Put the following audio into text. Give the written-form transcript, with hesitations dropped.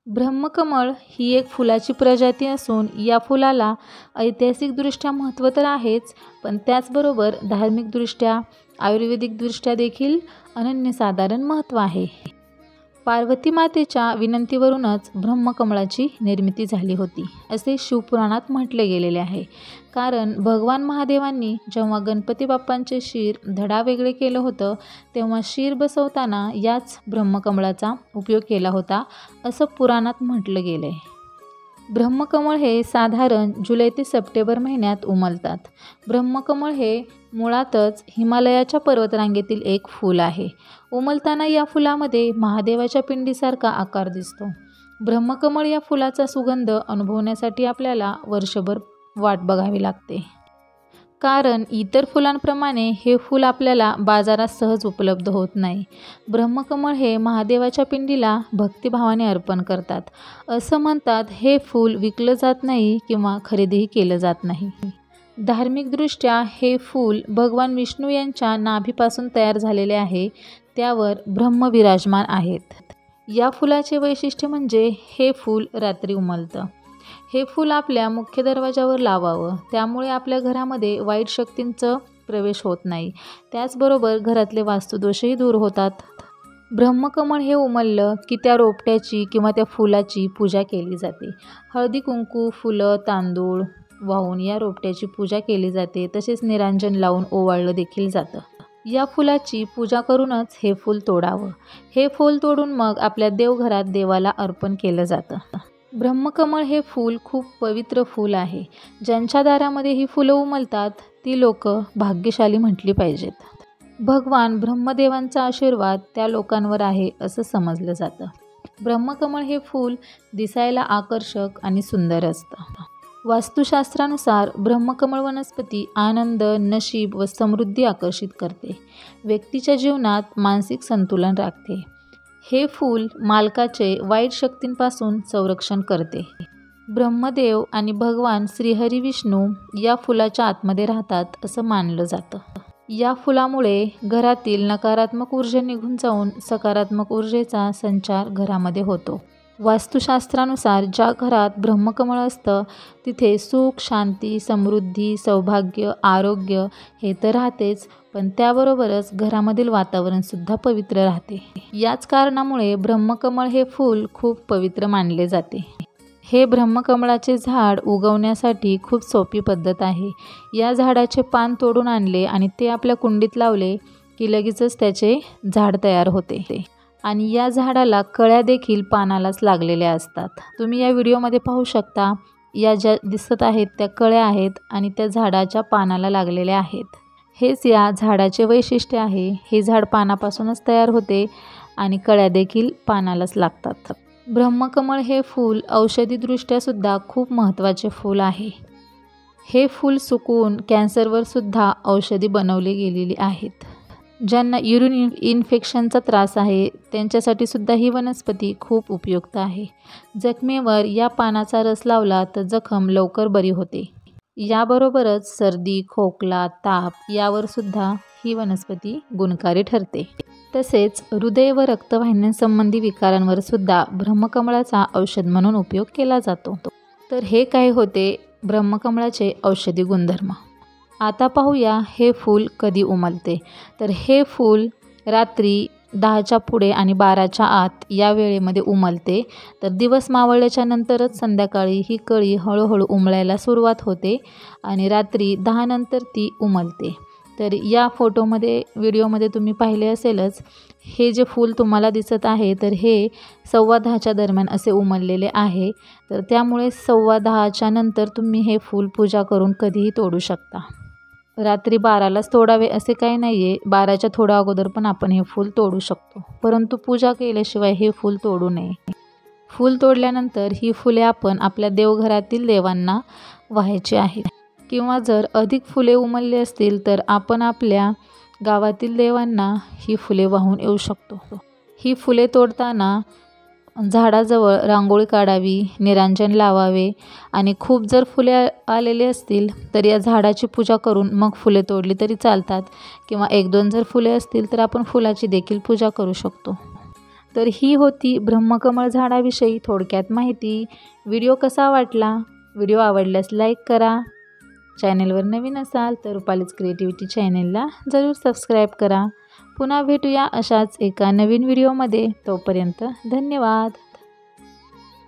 ब्रह्मकमळ ही एक फुलाची प्रजाती असून या फुलाला ऐतिहासिकदृष्ट्या महत्त्व तर आहेच, पण त्याचबरोबर धार्मिकदृष्ट्या, आयुर्वेदिकदृष्ट्या देखील अनन्यसाधारण महत्त्व आहे. पार्वती मातेच्या विनंतीवरूनच ब्रह्मकमळाची निर्मिती झाली होती, असे शिवपुराणात म्हटले गेलेले आहे. कारण भगवान महादेवांनी जेव्हा गणपती बाप्पांचे शिर धडा वेगळे केलं होतं, तेव्हा शिर बसवताना याच ब्रह्मकमळाचा उपयोग केला होता, असं पुराणात म्हटलं गेलं आहे. ब्रह्मकमळ हे साधारण जुलै ते सप्टेंबर महिन्यात उमलतात. ब्रह्मकमळ हे मुळातच हिमालयाच्या पर्वतरांगेतील एक फूल आहे. उमलताना या फुलामध्ये महादेवाच्या पिंडीसारखा आकार दिसतो. ब्रह्मकमळ या फुलाचा सुगंध अनुभवण्यासाठी आपल्याला वर्षभर वाट बघावी लागते. कारण इतर फुलांप्रमाणे हे फूल आपल्याला बाजारात सहज उपलब्ध होत नाही. ब्रह्मकमळ हे महादेवाच्या पिंडीला भक्तिभावाने अर्पण करतात. असं म्हणतात, हे फूल विकलं जात नाही किंवा खरेदीही केलं जात नाही. धार्मिकदृष्ट्या हे फूल भगवान विष्णू यांच्या नाभीपासून तयार झालेले आहे. त्यावर ब्रह्म विराजमान आहेत. या फुलाचे वैशिष्ट्य म्हणजे हे फूल रात्री उमलतं. हे फूल आपल्या मुख्य दरवाजावर लावावं, त्यामुळे आपल्या घरामध्ये वाईट शक्तींचा प्रवेश होत नाही. त्याचबरोबर घरातले वास्तुदोषही दूर होतात. ब्रह्मकमळ हे उमललं की त्या रोपट्याची किंवा त्या फुलाची पूजा केली जाते. हळदी कुंकू, फुलं, तांदूळ वाहून या रोपट्याची पूजा केली जाते. तसेच निरांजन लावून ओवाळलं देखील जातं. या फुलाची पूजा करूनच हे फूल तोडावं. हे फूल तोडून मग आपल्या देवघरात देवाला अर्पण केलं जातं. ब्रह्मकमळ हे फूल खूप पवित्र फूल आहे. ज्यांच्या दारामध्ये ही फुलं उमलतात ती लोक भाग्यशाली म्हटली पाहिजेत. भगवान ब्रह्मदेवांचा आशीर्वाद त्या लोकांवर आहे असं समजलं जातं. ब्रह्मकमळ हे फूल दिसायला आकर्षक आणि सुंदर असतं. वास्तुशास्त्रानुसार ब्रह्मकमळ वनस्पती आनंद, नशीब व समृद्धी आकर्षित करते. व्यक्तीच्या जीवनात मानसिक संतुलन राखते. हे फूल मालकाचे वाईट शक्तींपासून संरक्षण करते. ब्रह्मदेव आणि भगवान श्रीहरी विष्णू या फुलाच्या आतमध्ये राहतात असं मानलं जातं. या फुलामुळे घरातील नकारात्मक ऊर्जा निघून जाऊन सकारात्मक ऊर्जेचा संचार घरामध्ये होतो. वास्तुशास्त्रानुसार ज्या घरात ब्रह्मकमळ असतं तिथे सुख, शांती, समृद्धी, सौभाग्य, आरोग्य हे तर राहतेच, पण त्याबरोबरच घरामधील वातावरणसुद्धा पवित्र राहते. याच कारणामुळे ब्रह्मकमळ हे फूल खूप पवित्र मानले जाते. हे ब्रह्मकमळाचे झाड उगवण्यासाठी खूप सोपी पद्धत आहे. या झाडाचे पान तोडून आणले आणि ते आपल्या कुंडीत लावले की लगेचच त्याचे झाड तयार होते. आणि या झाडाला कळ्या देखील पानालाच लागलेल्या असतात. तुम्ही या व्हिडिओमध्ये पाहू शकता, या ज्या दिसत आहेत त्या कळ्या आहेत आणि त्या झाडाच्या पानाला लागलेल्या आहेत. हेच या झाडाचे वैशिष्ट्य आहे. हे झाड पानापासूनच तयार होते आणि कळ्या देखील पानालाच लागतात. ब्रह्मकमळ हे फूल औषधीदृष्ट्या सुद्धा खूप महत्त्वाचे फूल आहे. हे फूल सुकवून कॅन्सरवर सुद्धा औषधी बनवली गेलेली आहेत. ज्यांना युरिन इन्फेक्शनचा त्रास आहे त्यांच्यासाठी सुद्धा ही वनस्पती खूप उपयुक्त आहे. जखमेवर या पानाचा रस लावला तर जखम लवकर बरी होते. याबरोबरच सर्दी, खोकला, ताप यावर सुद्धा ही वनस्पती गुणकारी ठरते. तसेच हृदय व रक्तवाहिन्यांसंबंधी विकारांवर सुद्धा ब्रह्मकमळाचा औषध म्हणून उपयोग केला जातो. तर हे काय होते ब्रह्मकमळाचे औषधी गुणधर्म. आता पाहूया हे फूल कधी उमलते. तर हे फूल रात्री 10च्या पुढे आणि 12च्या आत या वेळेमध्ये उमलते. तर दिवस मावळल्याच्या नंतरच संध्याकाळी ही कळी हळूहळू उमलायला सुरुवात होते आणि रात्री 10 नंतर ती उमलते. तर या व्हिडिओमध्ये तुम्ही पाहिले असेलच, हे जे फूल तुम्हाला दिसत आहे तर हे 10:15च्या दरम्यान असे उमललेले आहे. तर त्यामुळे 10:15च्या नंतर तुम्ही हे फूल पूजा करून कधीही तोडू शकता. रात्री 12लाच तोडावे असे काही नाही आहे. 12च्या थोडा अगोदर पण आपण हे फूल तोडू शकतो, परंतु पूजा केल्याशिवाय हे फूल तोडू नये. फूल तोडल्यानंतर ही फुले आपण आपल्या देवघरातील देवांना वाहायची आहेत. किंवा जर अधिक फुले उमलली असतील तर आपण आपल्या गावातील देवांना ही फुले वाहून येऊ शकतो. ही फुले तोडताना झाडाजवळ रांगोळी काढावी, निरांजन लावावे आणि खूप जर फुले आलेले असतील तर या झाडाची पूजा करून मग फुले तोडली तरी चालतात. किंवा 1-2 जर फुले असतील तर आपण फुलाची देखील पूजा करू शकतो. तर ही होती ब्रह्मकमळ झाडाविषयी थोडक्यात माहिती. व्हिडिओ कसा वाटला? व्हिडिओ आवडल्यास लाईक करा. चॅनलवर नवीन असाल तर रुपालीज क्रिएटिव्हिटी चॅनलला जरूर सबस्क्राईब करा. पुन्हा भेटूया अशाच एका नवीन व्हिडिओमध्ये. तोपर्यंत धन्यवाद.